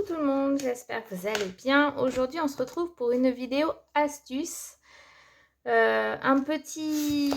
tout le monde, j'espère que vous allez bien. Aujourd'hui, on se retrouve pour une vidéo astuce. Un petit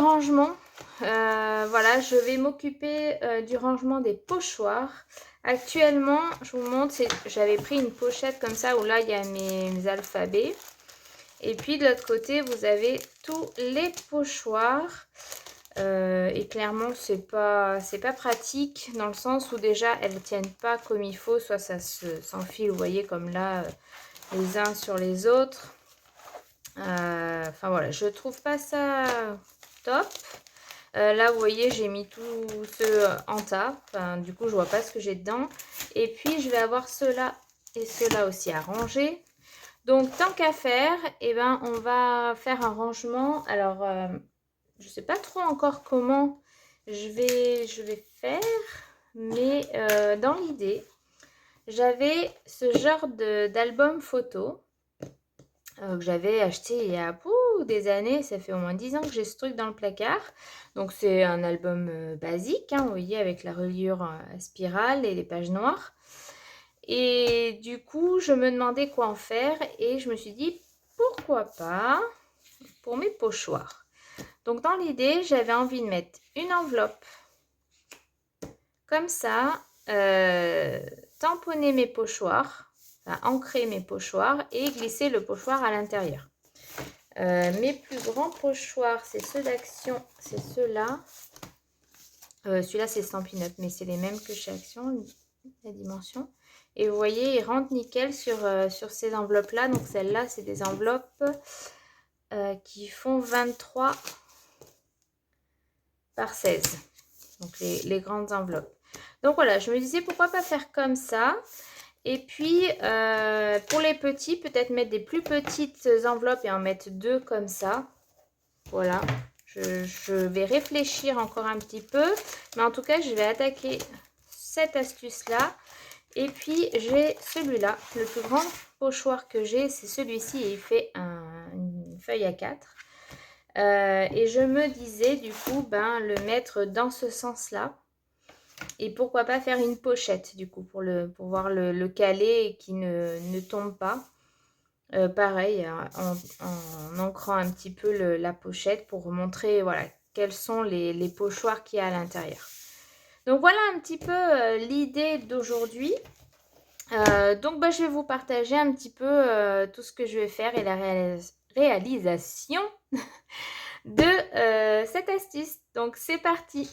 rangement. Voilà, je vais m'occuper du rangement des pochoirs. Actuellement, je vous montre, j'avais pris une pochette comme ça où là, il y a mes alphabets. Et puis de l'autre côté, vous avez tous les pochoirs. Et clairement, c'est pas pratique dans le sens où déjà elles tiennent pas comme il faut, soit ça s'enfile, vous voyez, comme là, les uns sur les autres. Enfin voilà, je trouve pas ça top. Là, vous voyez, j'ai mis tous ceux en tas. Enfin, du coup, je vois pas ce que j'ai dedans. Et puis, je vais avoir ceux-là et ceux-là aussi à ranger. Donc, tant qu'à faire, eh ben, on va faire un rangement. Alors, je sais pas trop encore comment je vais faire, mais dans l'idée, j'avais ce genre d'album photo que j'avais acheté il y a des années. Ça fait au moins 10 ans que j'ai ce truc dans le placard. Donc c'est un album basique, hein, vous voyez, avec la reliure à spirale et les pages noires. Et du coup, je me demandais quoi en faire et je me suis dit, pourquoi pas pour mes pochoirs. Donc dans l'idée, j'avais envie de mettre une enveloppe comme ça, tamponner mes pochoirs, enfin, ancrer mes pochoirs et glisser le pochoir à l'intérieur. Mes plus grands pochoirs, c'est ceux d'Action, c'est ceux-là. Celui-là, c'est Stampin' Up, mais c'est les mêmes que chez Action, la dimension. Et vous voyez, ils rentrent nickel sur ces enveloppes-là. Donc celles-là, c'est des enveloppes qui font 23 par 16. Donc les grandes enveloppes. Donc voilà, je me disais pourquoi pas faire comme ça. Et puis pour les petits, peut-être mettre des plus petites enveloppes et en mettre deux comme ça. Voilà, je vais réfléchir encore un petit peu. Mais en tout cas, je vais attaquer cette astuce-là. Et puis j'ai celui-là. Le plus grand pochoir que j'ai, c'est celui-ci. Et il fait une feuille à 4. Et je me disais du coup le mettre dans ce sens là et pourquoi pas faire une pochette du coup pour pouvoir le caler et qu'il ne tombe pas. Pareil, en ancrant un petit peu la pochette pour montrer voilà quels sont les pochoirs qu'il y a à l'intérieur. Donc voilà un petit peu l'idée d'aujourd'hui. Donc je vais vous partager un petit peu tout ce que je vais faire et la réalisation de cette astuce. Donc c'est parti.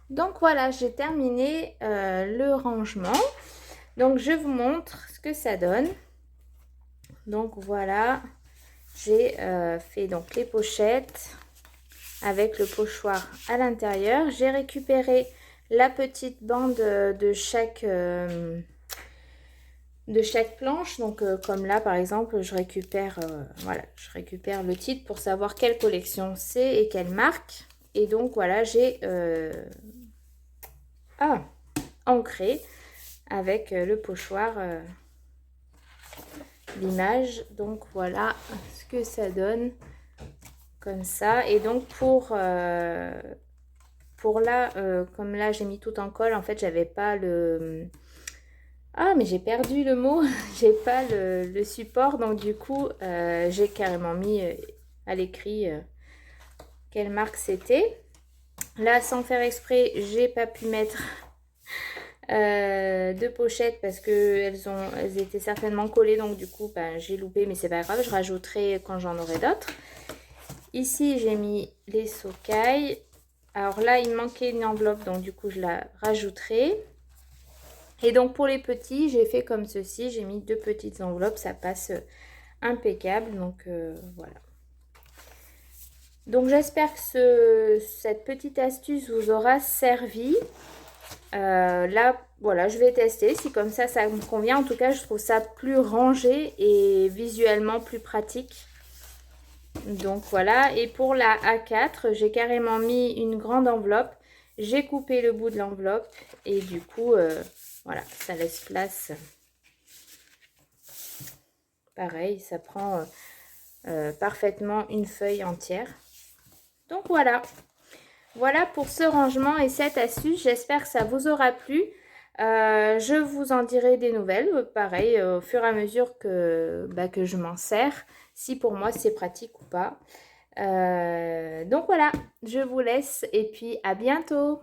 Donc voilà, j'ai terminé le rangement. Donc je vous montre ce que ça donne. Donc voilà, j'ai fait donc les pochettes avec le pochoir à l'intérieur. J'ai récupéré la petite bande de chaque planche. Donc comme là par exemple, je récupère voilà, je récupère le titre pour savoir quelle collection c'est et quelle marque. Et donc voilà, j'ai ancré avec le pochoir l'image. Donc voilà ce que ça donne comme ça. Et donc pour là comme là j'ai mis tout en colle, en fait j'avais pas le mais j'ai perdu le mot j'ai pas le support, donc du coup j'ai carrément mis à l'écrit quelle marque c'était. Là sans faire exprès, j'ai pas pu mettre de pochettes parce que elles étaient certainement collées, donc du coup j'ai loupé, mais c'est pas grave, je rajouterai quand j'en aurai d'autres. Ici j'ai mis les socailles. Alors là il manquait une enveloppe, donc du coup je la rajouterai. Et donc pour les petits j'ai fait comme ceci, j'ai mis 2 petites enveloppes, ça passe impeccable. Donc voilà. Donc j'espère que cette petite astuce vous aura servi. Là voilà, je vais tester si comme ça me convient. En tout cas je trouve ça plus rangé et visuellement plus pratique. Donc voilà, et pour la A4 j'ai carrément mis une grande enveloppe, j'ai coupé le bout de l'enveloppe et du coup voilà, ça laisse place. Pareil, ça prend parfaitement une feuille entière. Donc voilà. Voilà pour ce rangement et cette astuce. J'espère que ça vous aura plu. Je vous en dirai des nouvelles, pareil, au fur et à mesure que je m'en sers, si pour moi c'est pratique ou pas. Donc voilà, je vous laisse et puis à bientôt.